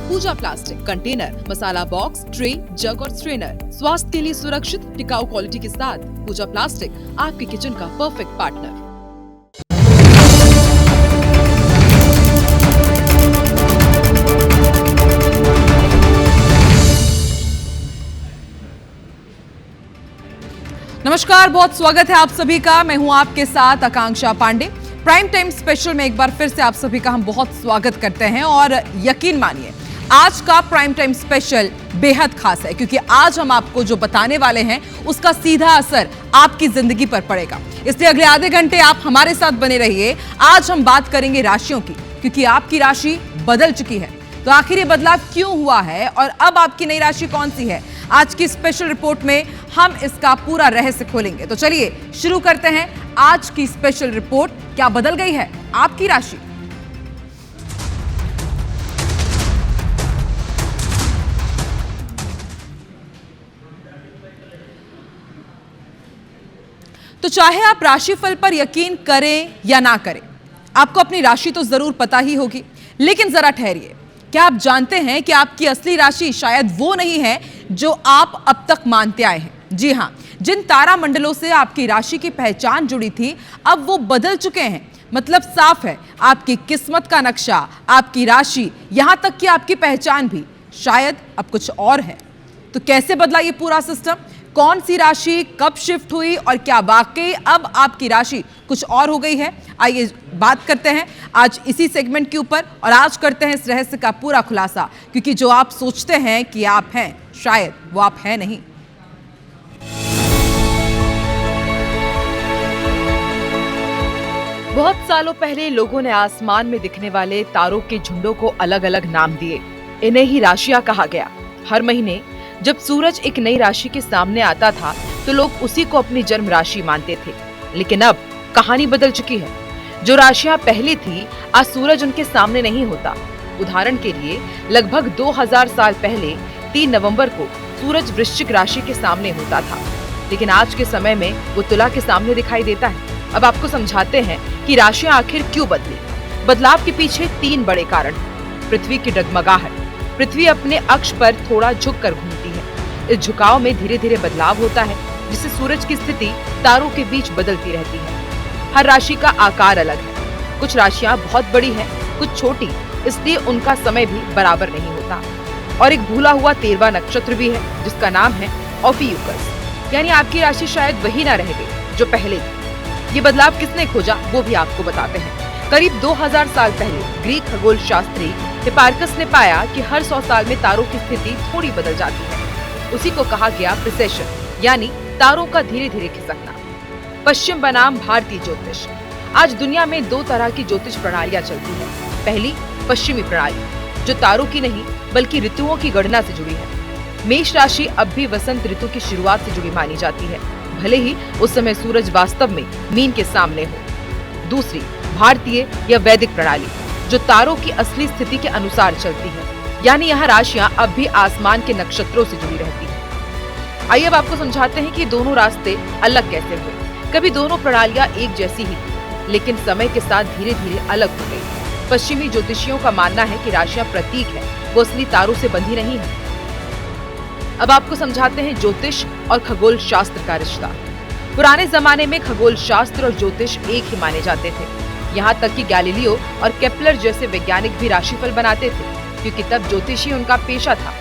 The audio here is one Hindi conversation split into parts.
पूजा प्लास्टिक कंटेनर, मसाला बॉक्स, ट्रे, जग और स्ट्रेनर। स्वास्थ्य के लिए सुरक्षित टिकाऊ क्वालिटी के साथ पूजा प्लास्टिक आपके किचन का परफेक्ट पार्टनर। नमस्कार, बहुत स्वागत है आप सभी का। मैं हूं आपके साथ आकांक्षा पांडे। प्राइम टाइम स्पेशल में एक बार फिर से आप सभी का हम बहुत स्वागत करते हैं और यकीन मानिए आज का प्राइम टाइम स्पेशल बेहद खास है, क्योंकि आज हम आपको जो बताने वाले हैं उसका सीधा असर आपकी जिंदगी पर पड़ेगा। इसलिए अगले आधे घंटे आप हमारे साथ बने रहिए। आज हम बात करेंगे राशियों की, क्योंकि आपकी राशि बदल चुकी है। तो आखिर ये बदलाव क्यों हुआ है और अब आपकी नई राशि कौन सी है, आज की स्पेशल रिपोर्ट में हम इसका पूरा रहस्य खोलेंगे। तो चलिए शुरू करते हैं आज की स्पेशल रिपोर्ट। क्या बदल गई है आपकी राशि? तो चाहे आप राशिफल पर यकीन करें या ना करें, आपको अपनी राशि तो जरूर पता ही होगी। लेकिन जरा ठहरिए, क्या आप जानते हैं कि आपकी असली राशि शायद वो नहीं है जो आप अब तक मानते आए हैं? जी हां, जिन तारा मंडलों से आपकी राशि की पहचान जुड़ी थी, अब वो बदल चुके हैं। मतलब साफ है, आपकी किस्मत का नक्शा, आपकी राशि, यहां तक कि आपकी पहचान भी शायद अब कुछ और है। तो कैसे बदला ये पूरा सिस्टम? कौन सी राशि कब शिफ्ट हुई और क्या वाकई अब आपकी राशि कुछ और हो गई है? आइए बात करते हैं आज इसी सेगमेंट के ऊपर, और आज करते हैं इस रहस्य का पूरा खुलासा, क्योंकि जो आप सोचते हैं कि आप हैं, शायद वो आप हैं नहीं। बहुत सालों पहले लोगों ने आसमान में दिखने वाले तारों के झुंडों को अलग अलग नाम दिए। इन्हें ही राशियां कहा गया। हर महीने जब सूरज एक नई राशि के सामने आता था तो लोग उसी को अपनी जन्म राशि मानते थे। लेकिन अब कहानी बदल चुकी है। जो राशियां पहले थी, आज सूरज उनके सामने नहीं होता। उदाहरण के लिए लगभग 2000 साल पहले 3 नवंबर को सूरज वृश्चिक राशि के सामने होता था, लेकिन आज के समय में वो तुला के सामने दिखाई देता है। अब आपको समझाते हैं कि राशियां आखिर क्यों बदली। बदलाव के पीछे 3 बड़े कारण हैं। पृथ्वी की डगमगाहट। पृथ्वी अपने अक्ष पर थोड़ा झुककर घूमती है। इस झुकाव में धीरे धीरे बदलाव होता है, जिससे सूरज की स्थिति तारों के बीच बदलती रहती है। हर राशि का आकार अलग है। कुछ राशियां बहुत बड़ी हैं, कुछ छोटी, इसलिए उनका समय भी बराबर नहीं होता। और एक भूला हुआ 13वां नक्षत्र भी है, जिसका नाम है ऑफियूकस, यानी आपकी राशि शायद वही ना रह गई जो पहले थी। ये बदलाव किसने खोजा, वो भी आपको बताते हैं। करीब 2000 साल पहले ग्रीक खगोल शास्त्री हिपार्कस ने पाया कि हर 100 साल में तारों की स्थिति थोड़ी बदल जाती है। उसी को कहा गया प्रिसेशन, यानी तारों का धीरे धीरे खिसकना। पश्चिम बनाम भारतीय ज्योतिष। आज दुनिया में 2 तरह की ज्योतिष प्रणालियां चलती है। पहली पश्चिमी प्रणाली, जो तारों की नहीं बल्कि ऋतुओं की गणना से जुड़ी है। मेष राशि अब भी वसंत ऋतु की शुरुआत से जुड़ी मानी जाती है, भले ही उस समय सूरज वास्तव में मीन के सामने हो। दूसरी भारतीय या वैदिक प्रणाली, जो तारों की असली स्थिति के अनुसार चलती है, यानी यहाँ राशियां अब भी आसमान के नक्षत्रों से जुड़ी रहती हैं। आइए अब आपको समझाते हैं कि दोनों रास्ते अलग कैसे हुए। कभी दोनों प्रणालियां एक जैसी ही थी, लेकिन समय के साथ धीरे धीरे अलग हो गई। पश्चिमी ज्योतिषियों का मानना है कि राशियां प्रतीक है, वो असली तारों से बंधी नहीं है। अब आपको समझाते हैं ज्योतिष और खगोल शास्त्र का रिश्ता। पुराने जमाने में खगोल शास्त्र और ज्योतिष एक ही माने जाते थे। यहाँ तक कि गैलीलियो और केपलर जैसे वैज्ञानिक भी राशिफल बनाते थे, क्योंकि तब ज्योतिषी उनका पेशा था।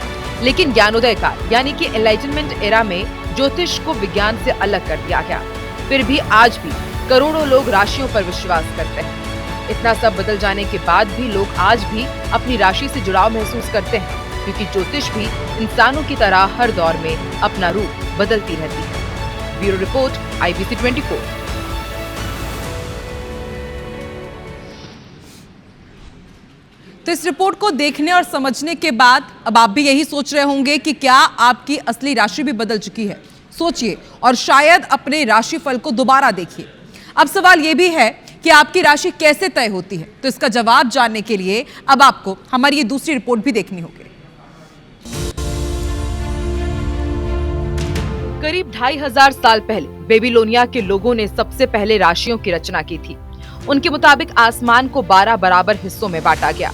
लेकिन ज्ञानोदय काल यानी कि एनलाइटनमेंट एरा में ज्योतिष को विज्ञान से अलग कर दिया गया। फिर भी आज भी करोड़ों लोग राशियों पर विश्वास करते हैं। इतना सब बदल जाने के बाद भी लोग आज भी अपनी राशि से जुड़ाव महसूस करते हैं, क्योंकि ज्योतिष भी इंसानों की तरह हर दौर में अपना रूप बदलती रहती है। Bureau report, IBC 24। तो इस रिपोर्ट को देखने और समझने के बाद अब आप भी यही सोच रहे होंगे कि क्या आपकी असली राशि भी बदल चुकी है। सोचिए और शायद अपने राशिफल को दोबारा देखिए। अब सवाल यह भी है कि आपकी राशि कैसे तय होती है। तो इसका जवाब जानने के लिए अब आपको हमारी ये दूसरी रिपोर्ट भी देखनी होगी। करीब 2500 साल पहले बेबीलोनिया के लोगों ने सबसे पहले राशियों की रचना की थी। उनके मुताबिक आसमान को 12 बराबर हिस्सों में बांटा गया।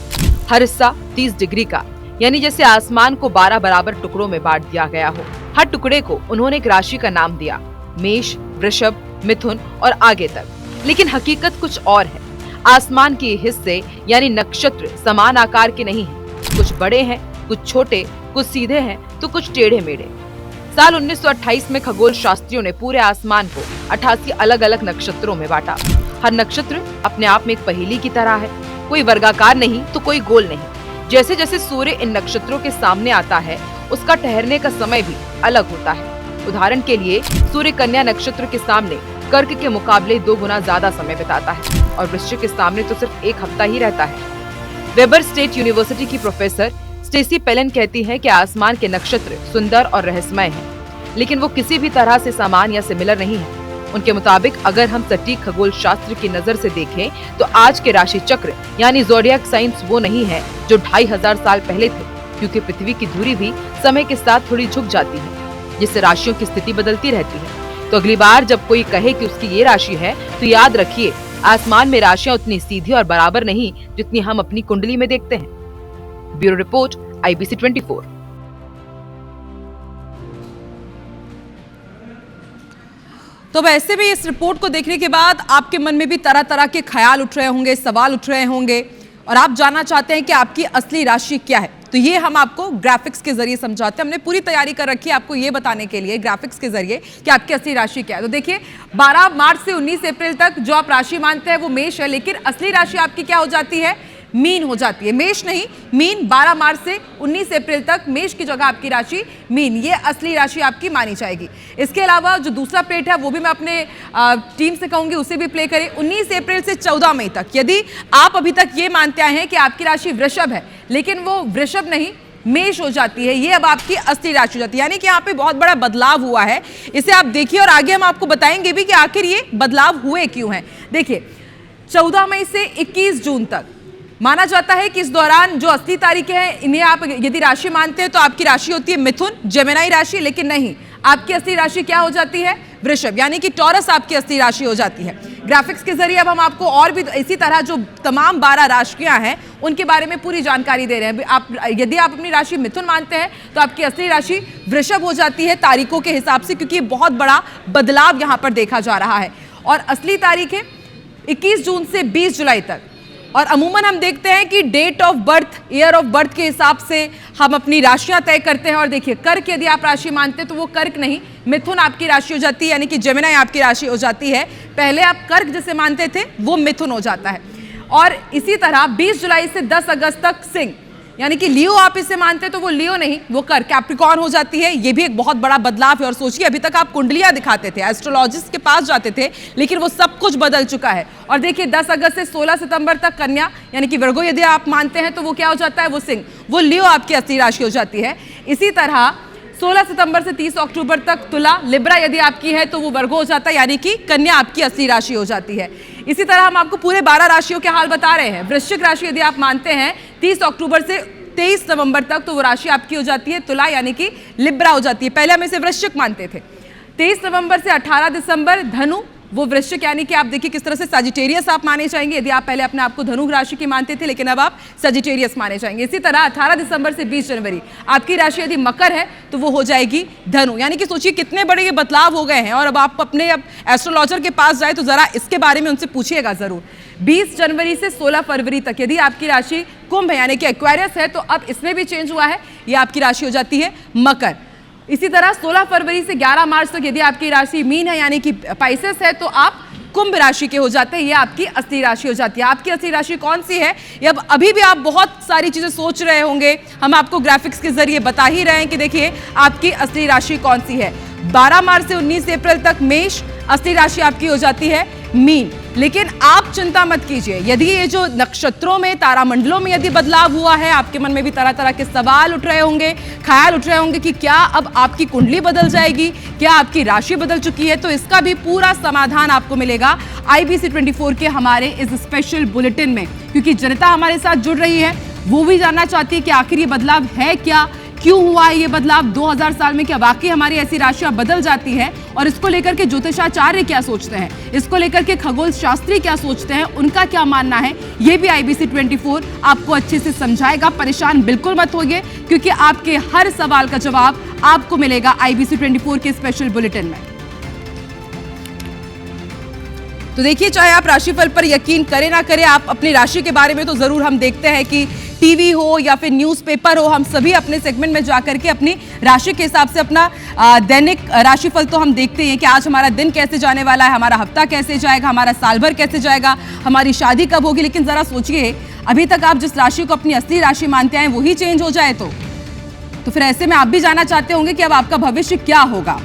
हर हिस्सा 30 डिग्री का यानी जैसे आसमान को 12 बराबर टुकड़ों में बांट दिया गया हो। हर टुकड़े को उन्होंने एक राशि का नाम दिया, मेष, वृषभ, मिथुन और आगे तक। लेकिन हकीकत कुछ और है। आसमान के हिस्से यानी नक्षत्र समान आकार के नहीं हैं। कुछ बड़े हैं, कुछ छोटे, कुछ सीधे हैं तो कुछ टेढ़े मेढ़े। साल 1928 में खगोल शास्त्रियों ने पूरे आसमान को 88 अलग अलग नक्षत्रों में बांटा। हर नक्षत्र अपने आप में एक पहेली की तरह है, कोई वर्गाकार नहीं तो कोई गोल नहीं। जैसे जैसे सूर्य इन नक्षत्रों के सामने आता है, उसका ठहरने का समय भी अलग होता है। उदाहरण के लिए सूर्य कन्या नक्षत्र के सामने कर्क के मुकाबले 2 गुना ज्यादा समय बिताता है और वृश्चिक के सामने तो सिर्फ 1 हफ्ता ही रहता है। वेबर स्टेट यूनिवर्सिटी की प्रोफेसर स्टेसी पेलन कहती हैं कि आसमान के नक्षत्र सुंदर और रहस्यमय हैं, लेकिन वो किसी भी तरह से समान या सिमिलर नहीं है। उनके मुताबिक अगर हम सटीक खगोल शास्त्र की नजर से देखें तो आज के राशि चक्र यानी ज़ोडिएक साइंस वो नहीं है जो 2500 साल पहले थे, क्योंकि पृथ्वी की धुरी भी समय के साथ थोड़ी झुक जाती है, जिससे राशियों की स्थिति बदलती रहती है। तो अगली बार जब कोई कहे कि उसकी ये राशि है तो याद रखिए, आसमान में राशियां उतनी सीधी और बराबर नहीं जितनी हम अपनी कुंडली में देखते हैं। Bureau report, IBC 24। तो वैसे भी इस रिपोर्ट को देखने के बाद आपके मन में भी तरह तरह के ख्याल उठ रहे होंगे, सवाल उठ रहे होंगे और आप जानना चाहते हैं कि आपकी असली राशि क्या है। तो ये हम आपको ग्राफिक्स के जरिए समझाते हैं। हमने पूरी तैयारी कर रखी है आपको ये बताने के लिए ग्राफिक्स के जरिए कि आपकी असली राशि क्या है। तो देखिए 12 मार्च से 19 अप्रैल तक जो आप राशि मानते हैं वो मेष है, लेकिन असली राशि आपकी क्या हो जाती है? मीन हो जाती है। मेष नहीं, मीन। 12 मार्च से 19 अप्रैल तक मेष की जगह आपकी राशि मीन, ये असली राशि आपकी मानी जाएगी। इसके अलावा जो दूसरा प्लेट है वो भी मैं अपने टीम से कहूंगी उसे भी प्ले करें। 19 अप्रैल से 14 मई तक यदि आप अभी तक ये मानते आए हैं कि आपकी राशि वृषभ है, लेकिन वो वृषभ नहीं मेष हो जाती है, ये अब आपकी असली राशि हो जाती है। यानी कि यहाँ पे बहुत बड़ा बदलाव हुआ है, इसे आप देखिए और आगे हम आपको बताएंगे भी कि आखिर ये बदलाव हुए क्यों हैं। देखिए 14 मई से 21 जून तक माना जाता है कि इस दौरान जो असली तारीखें हैं इन्हें आप यदि राशि मानते हैं तो आपकी राशि होती है मिथुन, जेमिनी राशि, लेकिन नहीं, आपकी असली राशि क्या हो जाती है? वृषभ, यानी कि टॉरस आपकी असली राशि हो जाती है। ग्राफिक्स के जरिए अब हम आपको और भी इसी तरह जो तमाम 12 राशियां हैं उनके बारे में पूरी जानकारी दे रहे हैं। आप यदि आप अपनी राशि मिथुन मानते हैं तो आपकी असली राशि वृषभ हो जाती है तारीखों के हिसाब से, क्योंकि बहुत बड़ा बदलाव यहाँ पर देखा जा रहा है। और असली तारीखें 21 जून से 20 जुलाई तक। और अमूमन हम देखते हैं कि date of birth, year of birth के हिसाब से हम अपनी राशियां तय करते हैं। और देखिए कर्क यदि आप राशि मानते हैं तो वो कर्क नहीं, मिथुन आपकी राशि हो जाती है, यानी कि जेमिनी आपकी राशि हो जाती है। पहले आप कर्क जैसे मानते थे वो मिथुन हो जाता है। और इसी तरह 20 जुलाई से 10 अगस्त तक सिंह, यानी कि लियो आप इसे मानते हैं तो वो लियो नहीं, वो कर्क कैप्रिकॉर्न हो जाती है। ये भी एक बहुत बड़ा बदलाव है। और सोचिए अभी तक आप कुंडलियां दिखाते थे, एस्ट्रोलॉजिस्ट के पास जाते थे, लेकिन वो सब कुछ बदल चुका है। और देखिए 10 अगस्त से 16 सितंबर तक कन्या, यानी कि वर्गो यदि आप मानते हैं तो वो क्या हो जाता है? वो सिंह, वो लियो आपकी असली राशि हो जाती है। इसी तरह 16 सितंबर से 30 अक्टूबर तक तुला, लिब्रा यदि आपकी है तो वो वर्गो हो जाता है, यानी कि कन्या आपकी असली राशि हो जाती है। इसी तरह हम आपको पूरे 12 राशियों के हाल बता रहे हैं। वृश्चिक राशि यदि आप मानते हैं 30 अक्टूबर से 23 नवंबर तक तो वो राशि आपकी हो जाती है तुला, यानी कि लिब्रा हो जाती है। पहले हम इसे वृश्चिक मानते थे। 23 नवंबर से 18 दिसंबर धनु, वो वृश्चिक, यानी कि आप देखिए किस तरह से सजिटेरियस आप माने जाएंगे। यदि आप पहले अपने आप को धनु राशि की मानते थे, लेकिन अब आप सजिटेरियस माने जाएंगे। इसी तरह 18 दिसंबर से 20 जनवरी आपकी राशि यदि मकर है तो वो हो जाएगी धनु। यानी कि सोचिए कितने बड़े ये बदलाव हो गए हैं। और अब आप अपने एस्ट्रोलॉजर के पास जाए तो जरा इसके बारे में उनसे पूछिएगा जरूर। 20 जनवरी से 16 फरवरी तक यदि आपकी राशि कुंभ है, यानी कि एक्वेरियस है, तो अब इसमें भी चेंज हुआ है, ये आपकी राशि हो जाती है मकर। इसी तरह 16 फरवरी से 11 मार्च तक यदि आपकी राशि मीन है, यानी कि पाइसेस है, तो आप कुंभ राशि के हो जाते हैं, ये आपकी असली राशि हो जाती है। आपकी असली राशि कौन सी है? ये अब अभी भी आप बहुत सारी चीजें सोच रहे होंगे, हम आपको ग्राफिक्स के जरिए बता ही रहे हैं कि देखिए आपकी असली राशि कौन सी है। 12 मार्च से 19 अप्रैल तक मेष, असली राशि आपकी हो जाती है मीन। लेकिन आप चिंता मत कीजिए, यदि ये जो नक्षत्रों में, तारामंडलों में यदि बदलाव हुआ है, आपके मन में भी तरह तरह के सवाल उठ रहे होंगे, ख्याल उठ रहे होंगे कि क्या अब आपकी कुंडली बदल जाएगी, क्या आपकी राशि बदल चुकी है, तो इसका भी पूरा समाधान आपको मिलेगा IBC 24 के हमारे इस स्पेशल बुलेटिन में। क्योंकि जनता हमारे साथ जुड़ रही है, वो भी जानना चाहती है कि आखिर ये बदलाव है क्या, क्यों हुआ है ये बदलाव 2000 साल में? क्या वाकई हमारी ऐसी राशियां बदल जाती है? और इसको लेकर के ज्योतिषाचार्य क्या सोचते हैं, इसको लेकर के खगोल शास्त्री क्या सोचते हैं, उनका क्या मानना है, ये भी IBC 24 आपको अच्छे से समझाएगा। परेशान बिल्कुल मत होइए, क्योंकि आपके हर सवाल का जवाब आपको मिलेगा IBC 24 के स्पेशल बुलेटिन में। तो देखिए, चाहे आप राशिफल पर यकीन करें ना करें, आप अपनी राशि के बारे में तो जरूर हम देखते हैं कि टीवी हो या फिर न्यूज़पेपर हो, हम सभी अपने सेगमेंट में जाकर के अपनी राशि के हिसाब से अपना दैनिक राशिफल तो हम देखते हैं कि आज हमारा दिन कैसे जाने वाला है, हमारा हफ्ता कैसे जाएगा, हमारा साल भर कैसे जाएगा, हमारी शादी कब होगी। लेकिन जरा सोचिए, अभी तक आप जिस राशि को अपनी असली राशि मानते हैं वही चेंज हो जाए तो फिर ऐसे में आप भी जानना चाहते होंगे कि अब आपका भविष्य क्या होगा।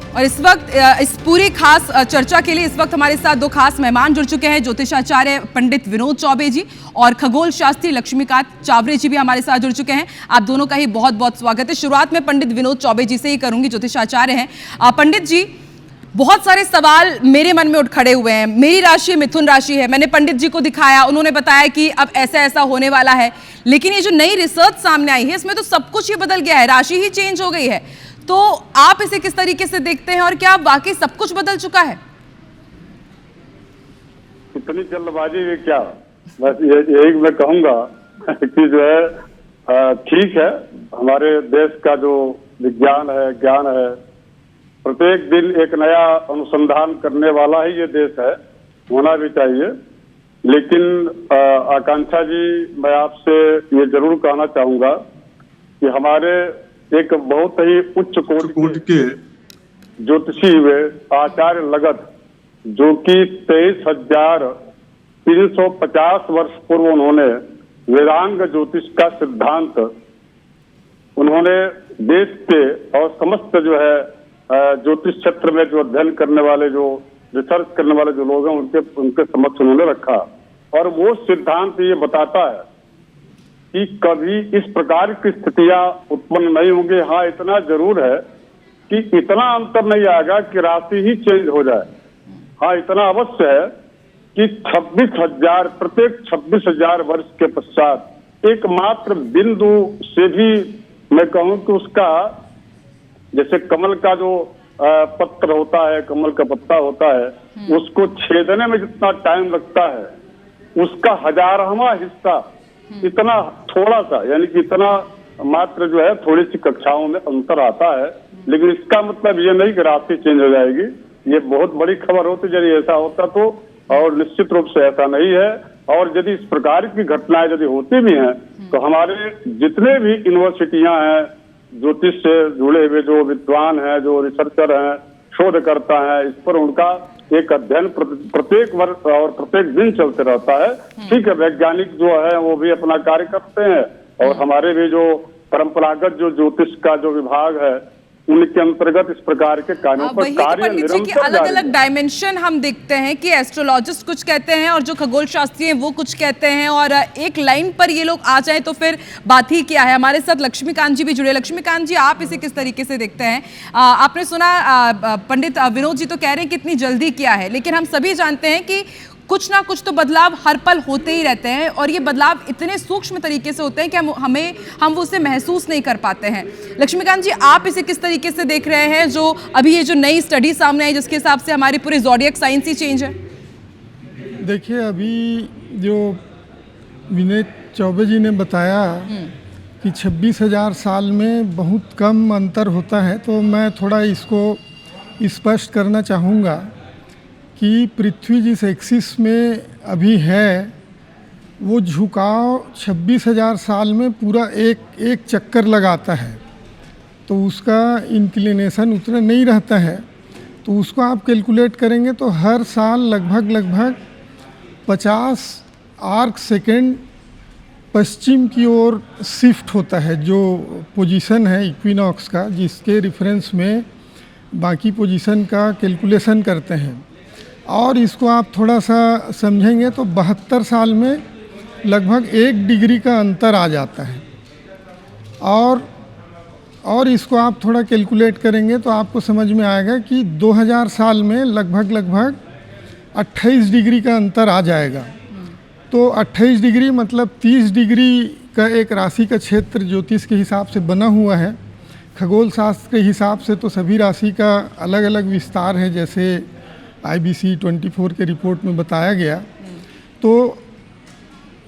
और इस वक्त इस पूरी खास चर्चा के लिए इस वक्त हमारे साथ दो खास मेहमान जुड़ चुके हैं। ज्योतिषाचार्य पंडित विनोद चौबे जी और खगोल शास्त्री लक्ष्मीकांत चावरे जी भी हमारे साथ जुड़ चुके हैं। आप दोनों का ही बहुत बहुत स्वागत है। शुरुआत में पंडित विनोद चौबे जी से ही करूंगी, ज्योतिषाचार्य हैं। पंडित जी, बहुत सारे सवाल मेरे मन में उठ खड़े हुए हैं। मेरी राशि मिथुन राशि है, मैंने पंडित जी को दिखाया, उन्होंने बताया कि अब ऐसा ऐसा होने वाला है, लेकिन ये जो नई रिसर्च सामने आई है इसमें तो सब कुछ ही बदल गया है, राशि ही चेंज हो गई है। तो आप इसे किस तरीके से देखते हैं और क्या वाकई सब कुछ बदल चुका है? इतनी जल्दबाजी में क्या, बस यही मैं कहूंगा कि जो है ठीक है, हमारे देश का जो विज्ञान है, ज्ञान है, प्रत्येक दिन एक नया अनुसंधान करने वाला ही ये देश है, होना भी चाहिए। लेकिन आकांक्षा जी, मैं आपसे ये जरूर कहना चाहूंगा कि हमारे एक बहुत ही उच्च कोटि के ज्योतिषी हुए आचार्य लगत, जो कि 23,350 वर्ष पूर्व उन्होंने वेदांग ज्योतिष का सिद्धांत उन्होंने देश के और समस्त जो है ज्योतिष क्षेत्र में जो अध्ययन करने वाले, जो रिसर्च करने वाले जो लोग हैं, उनके समक्ष उन्होंने रखा। और वो सिद्धांत ये बताता है कि कभी इस प्रकार की स्थितियां उत्पन्न नहीं होंगी। हाँ, इतना जरूर है कि इतना अंतर नहीं आएगा कि राशि ही चेंज हो जाए। हाँ, इतना अवश्य है कि 26,000 प्रत्येक 26,000 वर्ष के पश्चात एकमात्र बिंदु से भी मैं कहूं कि उसका, जैसे कमल का जो पत्र होता है, कमल का पत्ता होता है, उसको छेदने में जितना टाइम लगता है, उसका 1000वां हिस्सा, इतना थोड़ा सा, यानी कि इतना मात्र जो है थोड़ी सी कक्षाओं में अंतर आता है। लेकिन इसका मतलब ये नहीं कि राशि चेंज हो जाएगी। ये बहुत बड़ी खबर होती यदि ऐसा होता तो, और निश्चित रूप से ऐसा नहीं है। और यदि इस प्रकार की घटनाएं यदि होती भी हैं तो हमारे जितने भी यूनिवर्सिटियां हैं, ज्योतिष से जुड़े हुए जो विद्वान हैं, जो रिसर्चर हैं, शोधकर्ता हैं, इस पर उनका एक अध्ययन प्रत्येक वर्ष और प्रत्येक दिन चलते रहता है। ठीक है, वैज्ञानिक जो है वो भी अपना कार्य करते हैं, और हमारे भी जो परंपरागत जो ज्योतिष का जो विभाग है, उनके अंतर्गत इस प्रकार के कार्यों पर कार्य निरंतर अलग अलग डायमेंशन हम देखते हैं कि एस्ट्रोलॉजिस्ट कुछ कहते हैं और जो खगोल शास्त्री हैं वो कुछ कहते हैं, और एक लाइन पर ये लोग आ जाएं तो फिर बात ही क्या है। हमारे साथ लक्ष्मीकांत जी भी जुड़े। लक्ष्मीकांत जी, आप इसे किस तरीके से देखते हैं? आपने सुना पंडित विनोद जी तो कह रहे हैं कि इतनी जल्दी क्या है, लेकिन हम सभी जानते हैं कि कुछ ना कुछ तो बदलाव हर पल होते ही रहते हैं, और ये बदलाव इतने सूक्ष्म तरीके से होते हैं कि हम उसे महसूस नहीं कर पाते हैं। लक्ष्मीकांत जी, आप इसे किस तरीके से देख रहे हैं, जो अभी ये जो नई स्टडी सामने आई जिसके हिसाब से हमारी पूरी ज़ोडिएक साइंस ही चेंज है? देखिए, अभी जो विनोद चौबे जी ने बताया कि 26,000 साल में बहुत कम अंतर होता है, तो मैं थोड़ा इसको स्पष्ट करना चाहूँगा कि पृथ्वी जिस एक्सिस में अभी है, वो झुकाव 26,000 साल में पूरा एक चक्कर लगाता है, तो उसका इंक्लिनेशन उतना नहीं रहता है। तो उसको आप कैलकुलेट करेंगे तो हर साल लगभग 50 आर्क सेकेंड पश्चिम की ओर शिफ्ट होता है, जो पोजीशन है इक्विनॉक्स का, जिसके रेफरेंस में बाकी पोजीशन का कैलकुलेशन करते हैं। और इसको आप थोड़ा सा समझेंगे तो 72 साल में लगभग 1 डिग्री का अंतर आ जाता है। और इसको आप थोड़ा कैलकुलेट करेंगे तो आपको समझ में आएगा कि 2000 साल में लगभग 28 डिग्री का अंतर आ जाएगा। तो 28 डिग्री मतलब 30 डिग्री उसका एक राशि का क्षेत्र ज्योतिष के हिसाब से बना हुआ है। खगोल शास्त्र के हिसाब से तो सभी राशि का अलग अलग विस्तार है, जैसे IBC 24 के रिपोर्ट में बताया गया। तो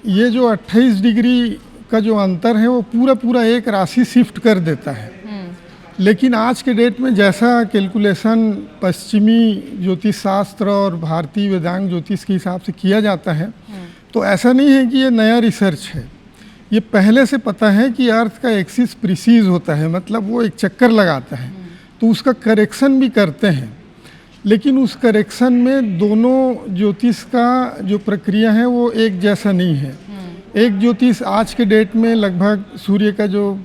ये जो 28 डिग्री का जो अंतर है वो पूरा एक राशि शिफ्ट कर देता है। लेकिन आज के डेट में जैसा कैलकुलेशन पश्चिमी ज्योतिष शास्त्र और भारतीय वेदांग ज्योतिष के हिसाब से किया जाता है, तो ऐसा नहीं है कि ये नया रिसर्च है। ये पहले से पता है कि अर्थ का एक्सिस प्रिसीज होता है, मतलब वो एक चक्कर लगाता है, तो उसका करेक्शन भी करते हैं। लेकिन उस करेक्शन में दोनों ज्योतिष का जो प्रक्रिया है वो एक जैसा नहीं है। एक ज्योतिष आज के डेट में लगभग सूर्य का जो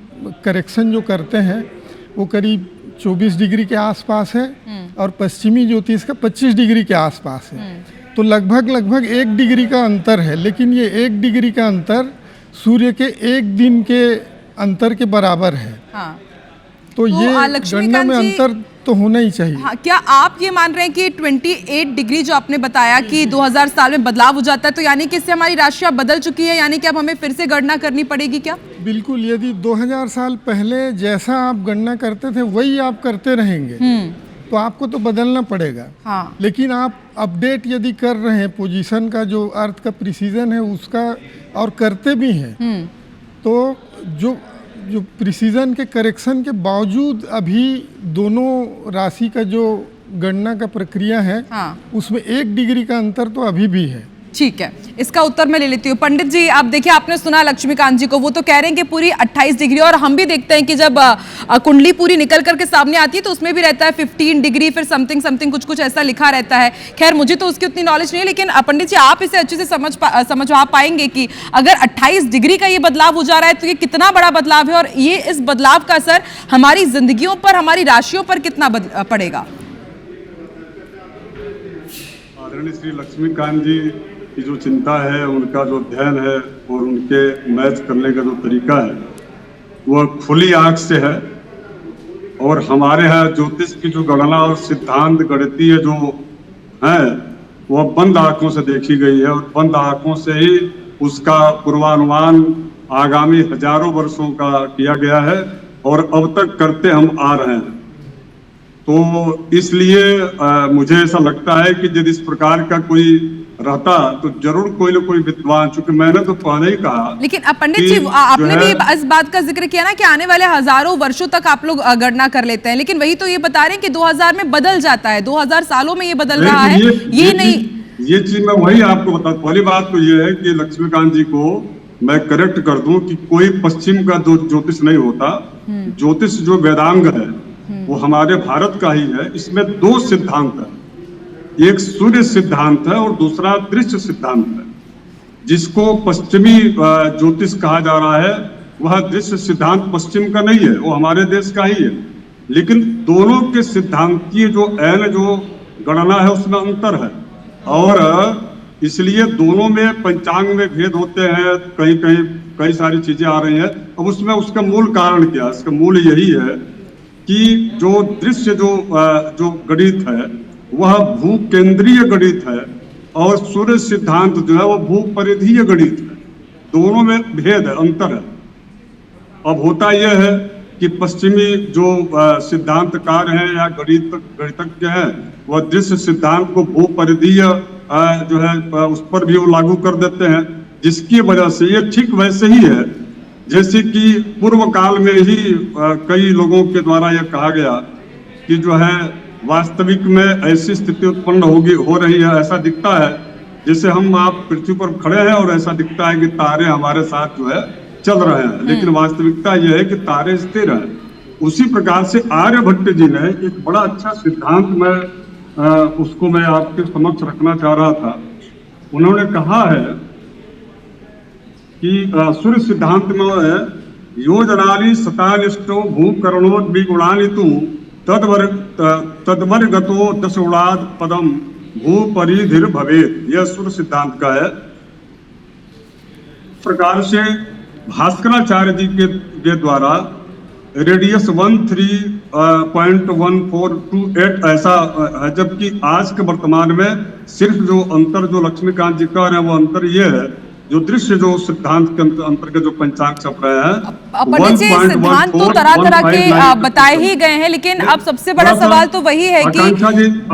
करेक्शन जो करते हैं वो करीब 24 डिग्री के आसपास है और पश्चिमी ज्योतिष का 25 डिग्री के आसपास है। तो लगभग 1 डिग्री का अंतर है, लेकिन ये 1 डिग्री का अंतर सूर्य के एक दिन के अंतर के बराबर है। हाँ। तो ये गणना में अंतर तो होना ही चाहिए। हाँ, क्या आप ये मान रहे हैं कि 28 डिग्री जो आपने बताया कि 2000 साल में बदलाव हो जाता है, तो यानी कि इससे हमारी राशियां बदल चुकी है, यानी कि अब हमें फिर से गणना करनी पड़ेगी क्या? बिल्कुल, यदि 2000 साल पहले जैसा आप गणना करते थे वही आप करते रहेंगे तो आपको तो बदलना पड़ेगा। हाँ। लेकिन आप अपडेट यदि कर रहे हैं पोजीशन का, जो अर्थ का प्रिसीजन है उसका, और करते भी हैं, तो जो प्रिसीजन के करेक्शन के बावजूद अभी दोनों राशि का जो गणना का प्रक्रिया है, हाँ, उसमें 1 डिग्री का अंतर तो अभी भी है। ठीक है, इसका उत्तर मैं ले लेती हूँ। पंडित जी, आप देखिए, आपने सुना लक्ष्मीकांत जी को, वो तो कह रहे हैं कि पूरी 28 डिग्री, और हम भी देखते हैं कि जब कुंडली पूरी निकल करके सामने आती है तो उसमें भी रहता है 15 डिग्री, फिर समथिंग कुछ ऐसा लिखा रहता है। खैर, मुझे तो उसकी उतनी नॉलेज नहीं है, लेकिन पंडित जी आप इसे अच्छे से समझा पाएंगे कि अगर 28 डिग्री का ये बदलाव हो जा रहा है तो ये कितना बड़ा बदलाव है, और ये इस बदलाव का असर हमारी जिंदगियों पर, हमारी राशियों पर कितना पड़ेगा? आदरणीय श्री लक्ष्मीकांत जी की जो चिंता है, उनका जो अध्ययन है और उनके मैच करने का जो तरीका है वह खुली आंख से है। और हमारे यहाँ ज्योतिष की जो गणना और सिद्धांत गणितीय जो है वह बंद आंखों से देखी गई है, और बंद आंखों से ही उसका पूर्वानुमान आगामी हजारों वर्षों का किया गया है और अब तक करते हम आ रहे हैं। तो इसलिए मुझे ऐसा लगता है कि यदि इस प्रकार का कोई रहता तो जरूर कोई न कोई विद्वान, चूंकि मैंने तो पहले ही कहा। लेकिन पंडित जी, आपने भी इस बात का जिक्र किया ना कि आने वाले हजारों वर्षों तक आप लोग गणना कर लेते हैं, लेकिन वही तो ये बता रहे हैं कि 2000 में बदल जाता है, 2000 सालों में ये बदल रहा है। ये नहीं, ये चीज मैं वही आपको बता। पहली बात तो ये है कि लक्ष्मीकांत जी को मैं करेक्ट कर दूं कि कोई पश्चिम का ज्योतिष नहीं होता। ज्योतिष जो वेदांग है वो हमारे भारत का ही है। इसमें 2 सिद्धांत है, एक सूर्य सिद्धांत है और दूसरा दृश्य सिद्धांत है। जिसको पश्चिमी ज्योतिष कहा जा रहा है वह दृश्य सिद्धांत पश्चिम का नहीं है, वो हमारे देश का ही है। लेकिन दोनों के सिद्धांतीय जो जो गणना है उसमें अंतर है, और इसलिए दोनों में पंचांग में भेद होते हैं। कई सारी चीजें आ रही हैं। अब उसमें उसका मूल कारण क्या है? इसका मूल यही है कि जो दृश्य जो गणित है वह भू केंद्रीय गणित है, और सूर्य सिद्धांत जो है वह भू परिधीय गणित है। दोनों में भेद है, अंतर है। अब होता यह है कि पश्चिमी जो सिद्धांतकार हैं या गणितज्ञ हैं वह दृश्य सिद्धांत को भू परिधीय जो है उस पर भी वो लागू कर देते हैं, जिसकी वजह से ये ठीक वैसे ही है जैसे कि पूर्व काल में ही कई लोगों के द्वारा यह कहा गया कि जो है वास्तविक में ऐसी स्थिति उत्पन्न हो रही है। ऐसा दिखता है जैसे हम आप पृथ्वी पर खड़े हैं और ऐसा दिखता है कि तारे हमारे साथ जो है चल रहे हैं, लेकिन वास्तविकता यह है कि तारे स्थिर हैं। उसी प्रकार से आर्यभट्ट जी ने एक बड़ा अच्छा सिद्धांत उसको मैं आपके समक्ष रखना चाह रहा था। उन्होंने कहा है कि सूर्य सिद्धांत में है योजनानि शतानिष्टो भूकरणोद्विगुणानि तु तद्वर्गतो दशगुणाद पदम भू परिधिर भवेत। यह सूर्य सिद्धांत का है। प्रकार से भास्कराचार्य जी के द्वारा रेडियस 13.1428 ऐसा है, जबकि आज के वर्तमान में सिर्फ जो अंतर जो लक्ष्मीकांत जी कह रहे हैं वो अंतर ये है जो दृश्य जो सिद्धांत के अंतर्गत जो पंचांग छप रहे हैं, पंडित जी सिद्धांत तो तरह तरह के बताए ही गए हैं, लेकिन अब सबसे बड़ा सवाल तो वही है कि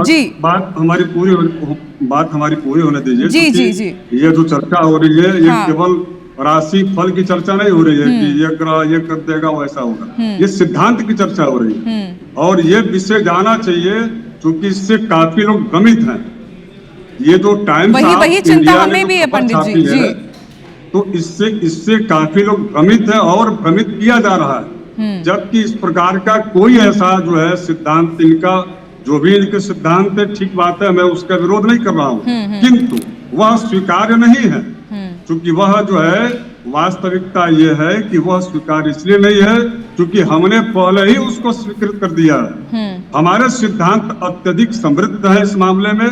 जी बात हमारी पूरी होने दीजिए। जी जी जी ये जो चर्चा हो रही है ये केवल राशि फल की चर्चा नहीं हो रही है कि ये ग्रह ये कर देगा वैसा होगा, ये सिद्धांत की चर्चा हो रही है और ये विषय जाना चाहिए क्योंकि इससे काफी लोग भ्रमित हैं। ये जो टाइम्स वही चिंता हमें भी है पंडित जी। तो इससे काफी लोग भ्रमित है और भ्रमित किया जा रहा है, जबकि इस प्रकार का कोई ऐसा जो है सिद्धांत इनका जो भी इनके सिद्धांत है ठीक बात है, मैं उसका विरोध नहीं कर रहा हूँ, किंतु वह स्वीकार्य नहीं है क्योंकि वह जो है वास्तविकता ये है कि वह स्वीकार इसलिए नहीं है क्योंकि हमने पहले ही उसको स्वीकृत कर दिया है। हमारे सिद्धांत अत्यधिक समृद्ध है इस मामले में।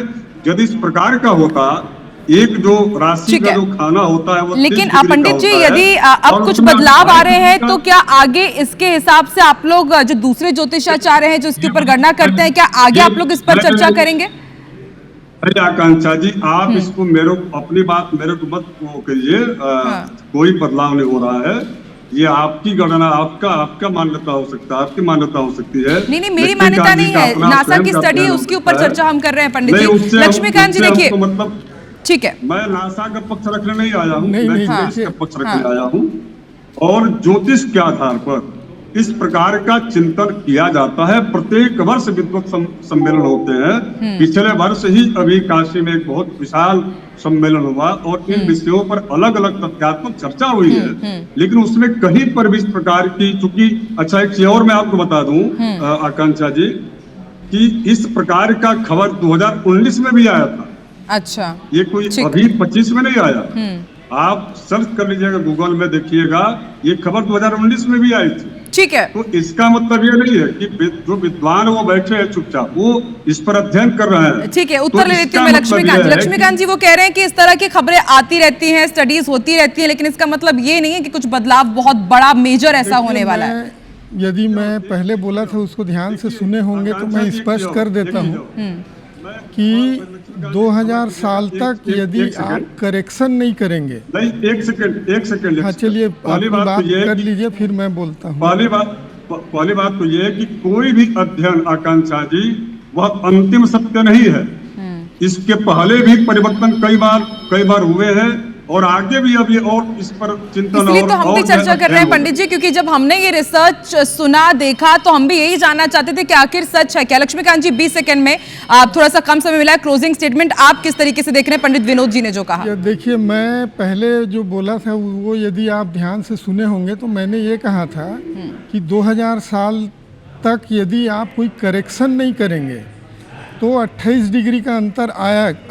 यदि इस प्रकार का होता, एक जो राशि का जो खाना होता है वो, लेकिन पंडित जी यदि अब कुछ बदलाव आ रहे हैं तो क्या आगे इसके हिसाब से आप लोग जो दूसरे ज्योतिषाचार्य हैं जो इसके ऊपर गणना करते हैं, क्या आगे आप लोग इस पर चर्चा करेंगे? अरे आकांक्षा जी आप इसको अपनी बात मेरे को मत करिए, कोई बदलाव नहीं हो रहा है। ये आपकी गणना आपका मान्यता हो सकता है, आपकी मान्यता हो सकती है। नहीं मेरी मान्यता नहीं है, नासा की स्टडी है उसके ऊपर चर्चा हम कर रहे हैं पंडित जी। लक्ष्मीकांत जी देखिए, मतलब ठीक है, मैं नासा का पक्ष रखने नहीं आया हूँ, मैं ज्योतिष का पक्ष रखने आया हूँ और ज्योतिष के आधार पर इस प्रकार का चिंतन किया जाता है। प्रत्येक वर्ष विद्वत सम्मेलन होते हैं। पिछले वर्ष ही अभी काशी में एक बहुत विशाल सम्मेलन हुआ और इन विषयों पर अलग अलग तथ्यात्मक चर्चा हुई है, लेकिन उसमें कहीं पर भी इस प्रकार की, चूंकि अच्छा एक चीज और मैं आपको बता दूं आकांक्षा जी कि इस प्रकार का खबर 2019 में भी आया था। अच्छा, ये कोई अभी 25 में नहीं आया। आप सर्च कर लीजिएगा, गूगल में देखिएगा, ये खबर 2019 में भी आई थी। ठीक है, तो इसका मतलब ये नहीं है कि जो विद्वान वो बैठे हैं चुपचाप, वो इस पर अध्ययन कर रहे हैं। ठीक है, उत्तर ले लेती हूँ मैं लक्ष्मीकांत जी वो कह रहे हैं कि इस तरह की खबरें आती रहती हैं, स्टडीज होती रहती हैं, लेकिन इसका मतलब ये नहीं है कि कुछ बदलाव बहुत बड़ा मेजर ऐसा होने वाला है। यदि मैं पहले बोला था उसको ध्यान से सुने होंगे तो मैं स्पष्ट कर देता हूँ कि 2000 साल तक यदि आप करेक्शन नहीं करेंगे। नहीं, एक सेकंड हाँ चलिए बात कर लीजिए फिर मैं बोलता हूँ। पहली बात तो ये है कि कोई भी अध्ययन आकांक्षा जी वह अंतिम सत्य नहीं है। इसके पहले भी परिवर्तन कई बार हुए हैं और आगे भी अभी और इस पर चिंतन, इसलिए तो हम भी चर्चा कर रहे हैं पंडित जी, क्योंकि जब हमने ये रिसर्च सुना देखा तो हम भी यही जानना चाहते थे कि आखिर सच है क्या। लक्ष्मीकांत जी 20 सेकंड में, आप थोड़ा सा कम समय मिला है, क्लोजिंग स्टेटमेंट आप किस तरीके से देख रहे हैं पंडित विनोद जी ने जो कहा? देखिए, मैं पहले जो बोला था वो यदि आप ध्यान से सुने होंगे तो मैंने ये कहा था कि 2000 साल तक यदि आप कोई करेक्शन नहीं करेंगे तो 28 डिग्री का अंतर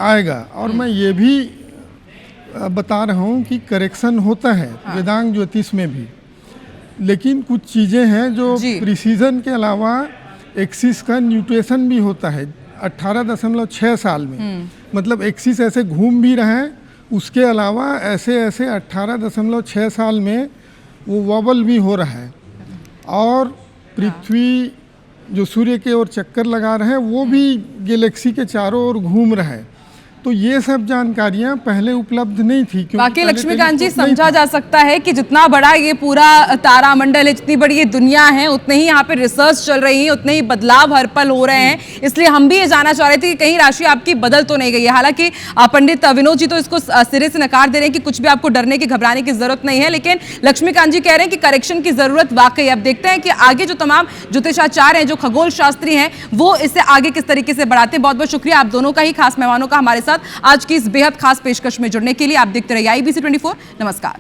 आएगा। और मैं ये भी बता रहा हूँ कि करेक्शन होता है वेदांग ज्योतिष में भी, लेकिन कुछ चीज़ें हैं जो प्रिसीजन के अलावा एक्सिस का न्यूट्रेशन भी होता है 18.6 साल में। मतलब एक्सिस ऐसे घूम भी रहे हैं, उसके अलावा ऐसे 18.6 साल में वो वॉबल भी हो रहा है और पृथ्वी जो सूर्य के ओर चक्कर लगा रहे हैं वो भी गैलेक्सी के चारों ओर घूम रहा है। तो ये सब जानकारियां पहले उपलब्ध नहीं थी। बाकी लक्ष्मीकांत जी समझा जा सकता है कि जितना बड़ा ये पूरा तारामंडल है, जितनी बड़ी ये दुनिया है, उतने ही यहाँ पे रिसर्च चल रही है, उतने ही बदलाव हर पल हो रहे हैं। इसलिए हम भी ये जानना चाह रहे थे कि कहीं राशि आपकी बदल तो नहीं गई है। हालांकि पंडित विनोद जी तो इसको सिरे से नकार दे रहे हैं कि कुछ भी आपको डरने की घबराने की जरूरत नहीं है, लेकिन लक्ष्मीकांत जी कह रहे हैं कि करेक्शन की जरूरत वाकई। अब देखते हैं कि आगे जो तमाम ज्योतिषाचार्य हैं, जो खगोल शास्त्री हैं, वो इसे आगे किस तरीके से बढ़ाते हैं। बहुत बहुत शुक्रिया आप दोनों का ही, खास मेहमानों का हमारे साथ आज की इस बेहद खास पेशकश में जुड़ने के लिए। आप देखते रहिए IBC 24। नमस्कार।